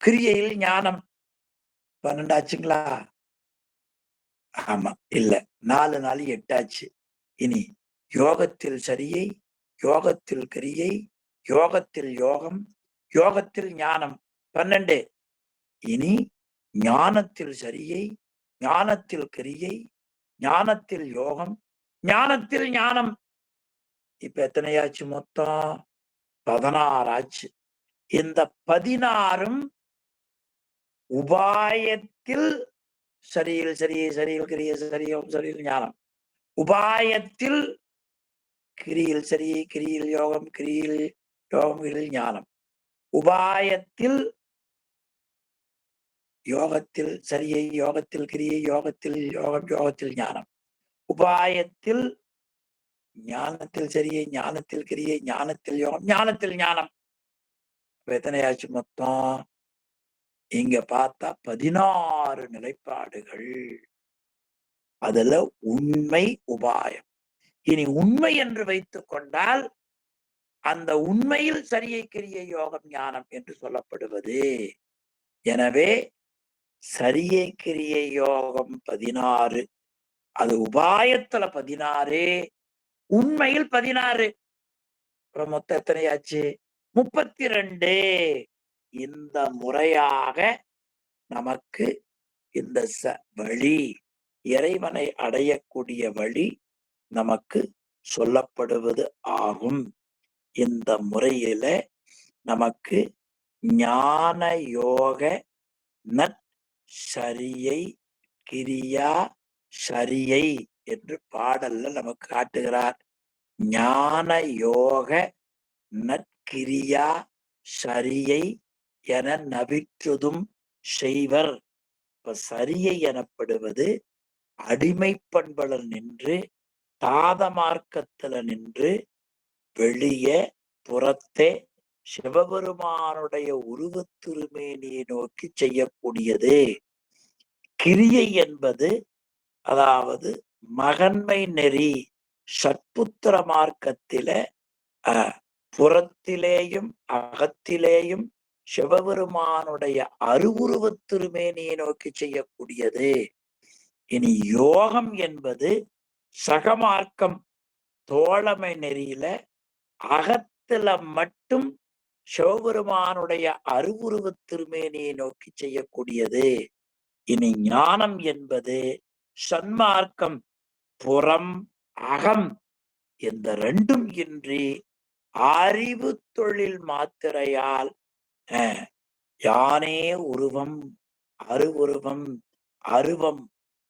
கிரியையில் ஞானம். 12 ஆச்சுங்களா? ஆமா. இல்ல. 4 4 8 ஆச்சு. இனி யோகத்தில் சரியை, யோகத்தில் கிரியை, யோகத்தில் யோகம், யோகத்தில் ஞானம். 12. இனி ஞானத்தில் சரியை, ஞானத்தில் கிரியை, ஞானத்தில் யோகம், ஞானத்தில் ஞானம். இப்ப எத்தனையாச்சு மொத்தம்? 16 ஆச்சு. இந்த 16ம் உபாயத்தில் சரியில் சரியை, சரியில் கிரியை, சரியோகம், சரியில் ஞானம். உபாயத்தில் கிரியில் சரியை, கிரியில் யோகம், கிரியில் யோகம், கிரியில் ஞானம். உபாயத்தில் யோகத்தில் சரியை, யோகத்தில் கிரியை, யோகத்தில் யோகம், யோகத்தில் ஞானம். உபாயத்தில் ஞானத்தில் சரியை, ஞானத்தில் கிரியை, ஞானத்தில் யோகம், ஞானத்தில் ஞானம். எத்தனையாச்சு மொத்தம்? இங்க பார்த்தா 16 நிலைப்பாடுகள். அதுல உண்மை, உபாயம். இனி உண்மை என்று வைத்துக் கொண்டால் அந்த உண்மையில் சரியை, கிரியை, யோகம், ஞானம் என்று சொல்லப்படுவது. எனவே சரியை, கிரியை, யோகம் 16. அது உபாயத்துல 16, உண்மையில் 16. மொத்தம் எத்தனையாச்சு? 32. இந்த முறையாக நமக்கு இந்த வழி, இறைவனை அடையக்கூடிய வழி நமக்கு சொல்லப்படுவது ஆகும். இந்த முறையில நமக்கு ஞான யோக நற்சரியை கிரியா சரியை என்று பாடல்ல நமக்கு காட்டுகிறார். ஞான யோக நற்கிரியா சரியை என நவிற்றுதும் செய்வர். இப்ப சரியை எனப்படுவது அடிமை பண்புல நின்று, தாத மார்க்கத்துல நின்று, வெளியே புறத்தே சிவபெருமானுடைய உருவத் திருமேனியை நோக்கி செய்யக்கூடியது. கிரியை என்பது அதாவது மகன்மை நெறி, சற்புத்திர மார்க்கத்தில புறத்திலேயும் அகத்திலேயும் சிவபெருமானுடைய அருவுருவத் திருமேனியை நோக்கி செய்யக்கூடியது. இனி யோகம் என்பது சகமார்க்கம், தோழமை நெறியில அகத்துல மட்டும் சிவபெருமானுடைய அருவுருவத் திருமேனியை நோக்கி செய்யக்கூடியது. இனி ஞானம் என்பது சன்மார்க்கம், புறம் அகம் இந்த ரெண்டும் இன்றி அறிவு தொழில் மாத்திரையால் யானே உருவம், அருவுருவம், அருவம்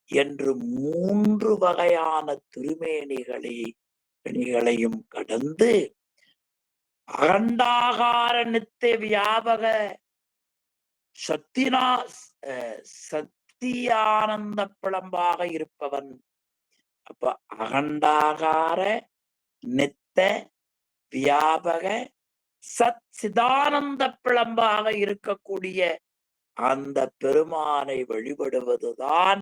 என்று 3 வகையான திருமேனிகளையும் கடந்து அகண்டாகார நித்திய வியாபக சத்தியானந்த பிளம்பாக இருப்பவன். அப்ப அகண்டாகார நித்த வியாபக சத் சிதானந்த பிளம்பாக இருக்கக்கூடிய அந்த பெருமானை வழிபடுவதுதான்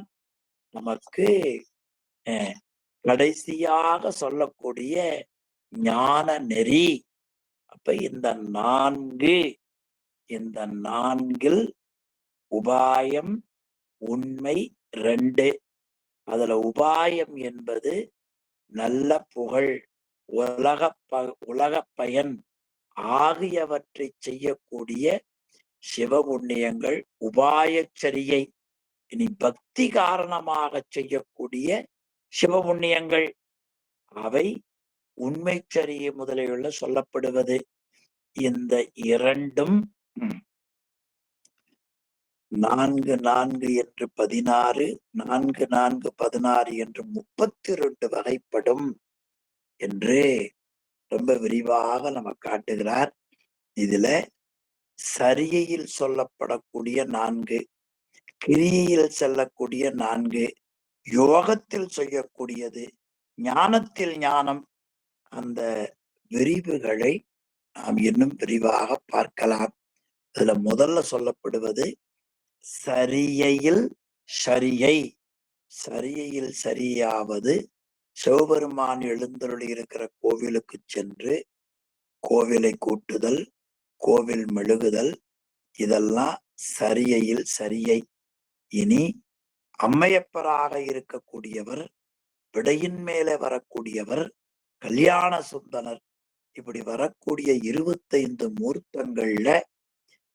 நமக்கு கடைசியாக சொல்லக்கூடிய ஞான நெறி. அப்ப இந்த 4 உபாயம் உண்மை 2. அதுல உபாயம் என்பது நல்ல புகழ், உலக பயன் ஆகியவற்றை செய்யக்கூடிய சிவபுண்ணியங்கள் உபாயச்சரியை. இனி பக்தி காரணமாக செய்யக்கூடிய சிவபுண்ணியங்கள் அவை உண்மைச்சரியை முதலியுள்ள சொல்லப்படுவது. இந்த 2ம் 4 4 என்று 16, 4 4 16 என்று 32 வகைப்படும் என்று ரொம்ப விரிவாக நம்ம காட்டுகிறார். இதுல சரியையில் சொல்லப்படக்கூடிய 4, கிரியையில் செல்லக்கூடிய 4, யோகத்தில் செய்யக்கூடியது, ஞானத்தில் ஞானம். அந்த விரிவுகளை நாம் இன்னும் விரிவாக பார்க்கலாம். அதுல முதல்ல சொல்லப்படுவது சரியையில் சரியை. சரியையில் சரியாவது சிவபெருமான் எழுந்தருளி இருக்கிற கோவிலுக்கு சென்று கோவிலை கூட்டுதல், கோவில் மெழுகுதல், இதெல்லாம் சரியையில் சரியை. இனி அம்மையப்பராக இருக்கக்கூடியவர், விடையின் மேலே வரக்கூடியவர், கல்யாண சுந்தனர், இப்படி வரக்கூடிய 25 மூர்த்தங்கள்ல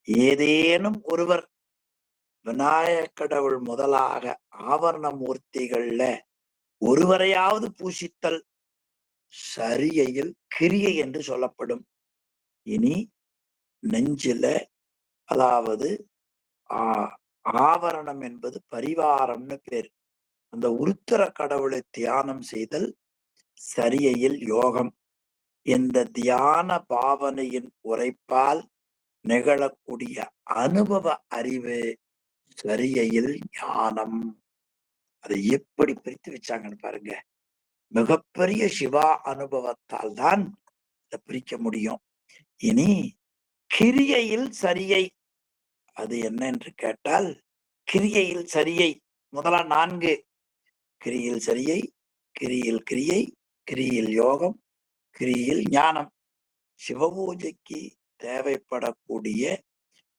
ஏதேனும் ஒருவர் விநாயகக் கடவுள் முதலாக ஆவரண மூர்த்திகள்ல ஒருவரையாவது பூசித்தல் சரியையில் கிரியை என்று சொல்லப்படும். இனி நெஞ்சில, அதாவது ஆவரணம் என்பது பரிவாரம்னு பேர். அந்த உருத்தர கடவுளை தியானம் செய்தல் சரியையில் யோகம். இந்த தியான பாவனையின் உரைப்பால் நிகழக்கூடிய அனுபவ அறிவு சரியையில் ஞானம். அதை எப்படி பிரித்து வச்சாங்கன்னு பாருங்க. மிகப்பெரிய சிவா அனுபவத்தால் தான் இதை பிரிக்க முடியும். இனி கிரியையில் சரியை, அது என்ன என்று கேட்டால், கிரியையில் சரியை முதலாம் 4: கிரியில் சரியை, கிரியில் கிரியை, கிரியில் யோகம், கிரியில் ஞானம். சிவபூஜைக்கு தேவைப்படக்கூடிய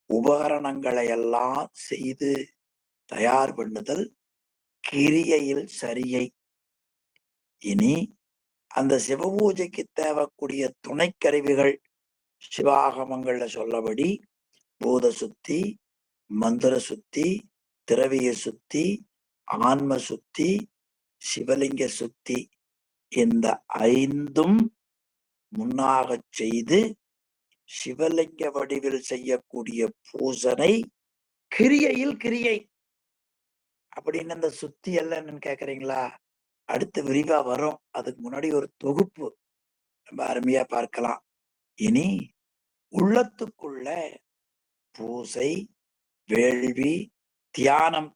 உபகரணங்களை எல்லாம் செய்து தயார் பண்ணுதல் கிரியையில் சரியை. இனி அந்த சிவபூஜைக்கு தேவைக்கூடிய துணைக்கருவிகள் சிவாகமங்கள்ல சொல்லபடி பூத சுத்தி, மந்திர சுத்தி, திரவிய சுத்தி, ஆன்ம சுத்தி, சிவலிங்க சுத்தி, இந்த 5ம் முன்னாக செய்து சிவலிங்க வடிவில் செய்யக்கூடிய பூசனை கிரியையில் கிரியை. அப்படின்னு அந்த சுத்தி எல்லாம் என்னன்னு கேக்குறீங்களா? அடுத்து விரிவா வரும். அதுக்கு முன்னாடி ஒரு தொகுப்பு ரொம்ப அருமையா பார்க்கலாம். இனி உள்ளத்துக்குள்ள பூசை, வேள்வி, தியானம்,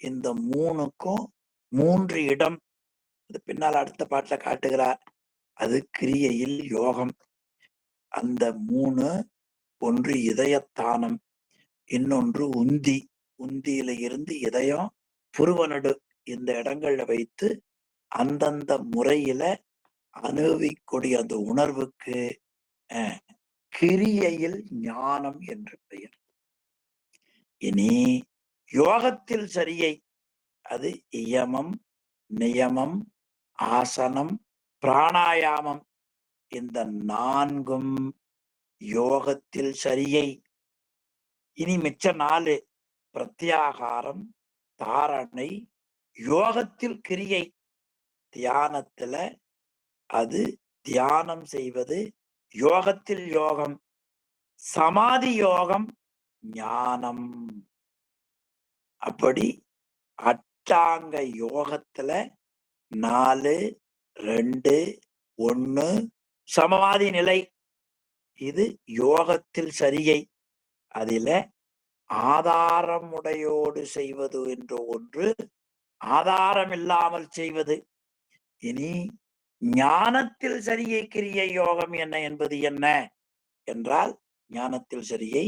இந்த 3க்கும் 3 இடம். அது பின்னால் அடுத்த பாட்டுல காட்டுகிறார். அது கிரியையில் யோகம். அந்த 3, ஒன்று இதயத்தானம், இன்னொன்று உந்தி. உந்தியில இருந்து இதயம், புருவனடு, இந்த இடங்கள்ல வைத்து அந்தந்த முறையில அனுபவிக்கூடிய அந்த உணர்வுக்கு கிரியையில் ஞானம் என்று பெயர். இனி யோகத்தில் சரியை, அது இயமம், நியமம், ஆசனம், பிராணாயாமம், இந்த 4ம் யோகத்தில் சரியை. இனி மிச்ச 4: பிரத்யாகாரம், தாரணை, யோகத்தில் கிரியை. தியானத்துல அது தியானம் செய்வது, யோகத்தில் யோகம், சமாதி யோகம், ஞானம். அப்படி அட்டாங்க யோகத்துல 4, 2, 1 சமாதி நிலை. இது யோகத்தில் சரியை. அதில ஆதாரம் உடையோடு செய்வது என்று ஒன்று, ஆதாரம் இல்லாமல் செய்வது. இனி ஞானத்தில் சரியை கிரியை யோகம் என்ன என்பது என்ன என்றால், ஞானத்தில் சரியை,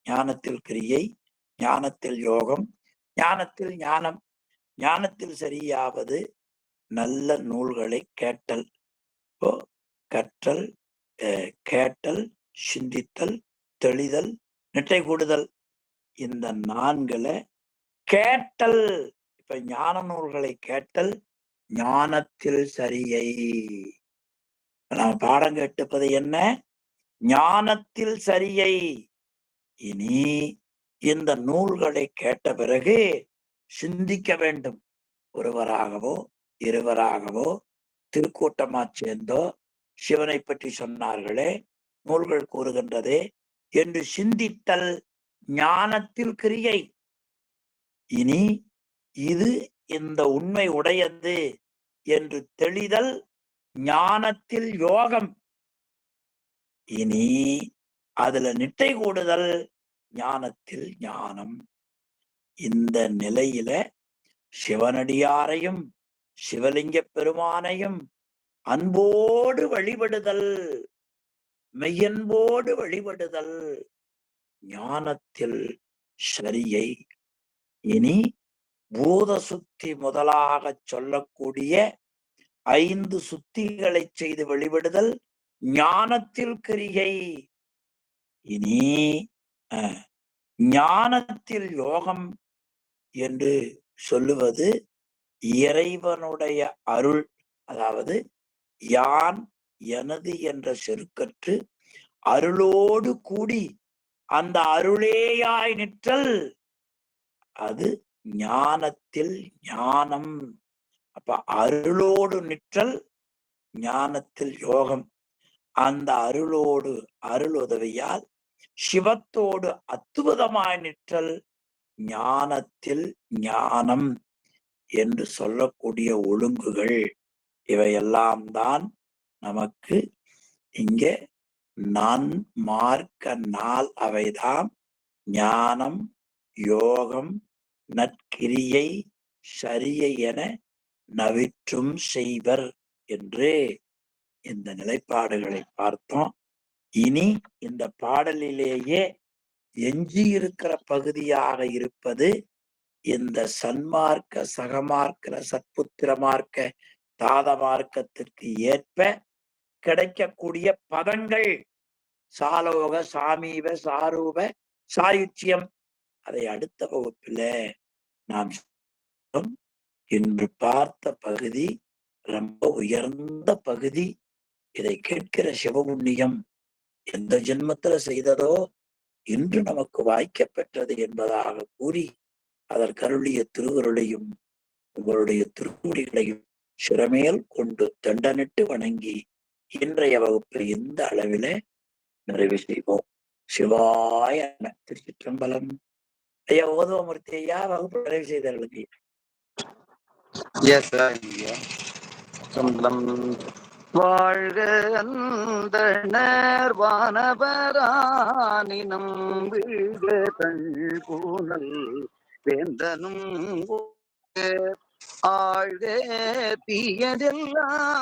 ஞானத்தில் கிரியை, ஞானத்தில் யோகம், ஞானத்தில் ஞானம். ஞானத்தில் சரியாவது நல்ல நூல்களை கேட்டல். இப்போ கற்றல், கேட்டல், சிந்தித்தல், தெளிதல், நிட்டை கூடுதல், இந்த 4ல கேட்டல். இப்ப ஞான நூல்களை கேட்டல் ஞானத்தில் சரியை. நாம் பாடம் கேட்டுப்பது என்ன? ஞானத்தில் சரியை. இனி இந்த நூல்களை கேட்ட பிறகு சிந்திக்க வேண்டும். ஒருவராகவோ இருவராகவோ திருக்கூட்டமா சேர்ந்தோ சிவனை பற்றி சொன்னார்களே, நூல்கள் கூறுகின்றதே என்று சிந்தித்தல் ஞானத்தில் கிரியை. இனி இது இந்த உண்மை உடையது என்று தெளிதல் ஞானத்தில் யோகம். இனி அதுல நிட்டை கூடுதல் ஞானத்தில் ஞானம். இந்த நிலையில சிவனடியாரையும் சிவலிங்க பெருமானையும் அன்போடு வழிபடுதல், மெய்யன்போடு வழிபடுதல், ஞானத்தில் சரியை. இனி பூத சுத்தி முதலாக சொல்லக்கூடிய 5 சுத்திகளை செய்து வழிபடுதல் ஞானத்தில் கிரியை. இனி ஞானத்தில் யோகம் என்று சொல்லுவது இறைவனுடைய அருள். அதாவது யான் எனது என்ற செருக்கற்று அருளோடு கூடி அந்த அருளேயாய் நிற்றல், அது ஞானத்தில் ஞானம். அப்ப அருளோடு நிற்றல் ஞானத்தில் யோகம். அந்த அருளோடு அருள் உதவியால் சிவத்தோடு அத்துவதமாய் நிற்றல் ஞானத்தில் ஞானம் என்று சொல்லக்கூடிய ஒழுங்குகள் இவையெல்லாம் தான் நமக்கு இங்கே நன்மார்க்க நாள். அவைதான் ஞானம், யோகம், நற்கிரியை, சரியை என நவிற்றும் செய்வர் என்று இந்த நிலைப்பாடுகளை பார்த்தோம். இனி இந்த பாடலிலேயே எஞ்சியிருக்கிற பகுதியாக இருப்பது இந்த சன்மார்க்க, சகமார்க்க, சத்புத்திர மார்க்க, தாத மார்க்கத்திற்கு ஏற்ப கிடைக்கக்கூடிய பதங்கள் சாலோக, சாமீப, சாரூப, சாயுச்சியம். அதை அடுத்த வகுப்பில நாம் இன்று பார்த்த பகுதி ரொம்ப உயர்ந்த பகுதி. இதை கேட்கிற சிவபுண்ணியம் எந்த ஜென்மத்துல செய்ததோ இன்று நமக்கு வாய்க்கப்பெற்றது என்பதாக கூறி அதற்கருளிய திருவருளையும் உங்களுடைய திருமுடிகளையும் சிறமேல் கொண்டு தண்டனிட்டு வணங்கி இன்றைய வகுப்பை இந்த அளவில நிறைவு செய்வோம். சிவாய திருச்சிற்றம்பலம். ஐயா ஓதுவமூர்த்தி ஐயா வகுப்பு நிறைவு செய்தார்களுக்கு வாழ்க அந்தணர் வானவரானினம் வீழ்க தள் பூனல் வேந்தனும் ஆழ்க தீயதெல்லாம்